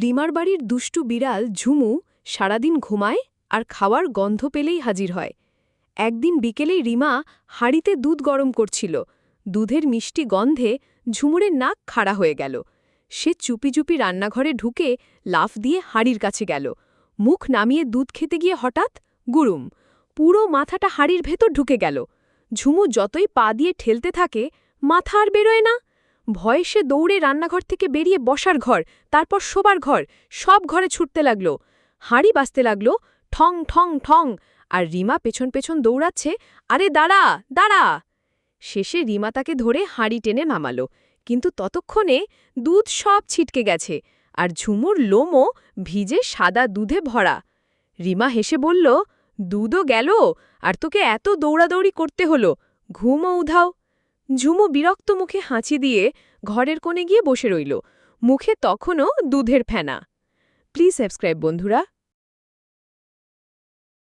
রিমার বাড়ির দুষ্টু বিড়াল ঝুমু সারাদিন ঘুমায় আর খাওয়ার গন্ধ পেলেই হাজির হয়। একদিন বিকেলেই রিমা হাঁড়িতে দুধ গরম করছিল। দুধের মিষ্টি গন্ধে ঝুমুরের নাক খাড়া হয়ে গেল। সে চুপি চুপি রান্নাঘরে ঢুকে লাফ দিয়ে হাঁড়ির কাছে গেল। মুখ নামিয়ে দুধ খেতে গিয়ে হঠাৎ গুরুম, পুরো মাথাটা হাঁড়ির ভেতর ঢুকে গেল। ঝুমু যতই পা দিয়ে ঠেলতে থাকে, মাথা আর বেরোয় না। ভয়ে সে দৌড়ে রান্নাঘর থেকে বেরিয়ে বসার ঘর, তারপর শোবার ঘর, সব ঘরে ছুটতে লাগল। হাঁড়ি বাজতে লাগল, ঠং ঠং ঠং, আর রিমা পেছন পেছন দৌড়াচ্ছে, আরে দাঁড়া দাঁড়া। শেষে রিমা তাকে ধরে হাঁড়ি টেনে নামালো, কিন্তু ততক্ষণে দুধ সব ছিটকে গেছে, আর ঝুমুর লোমও ভিজে সাদা দুধে ভরা। রিমা হেসে বলল, দুধও গেল, আর তোকে এত দৌড়াদৌড়ি করতে হলো, ঘুমও উধাও। ঝুমু বিরক্ত মুখে হাঁচি দিয়ে ঘরের কোণে গিয়ে বসে রইল, মুখে তখনও দুধের ফেনা। প্লিজ সাবস্ক্রাইব বন্ধুরা।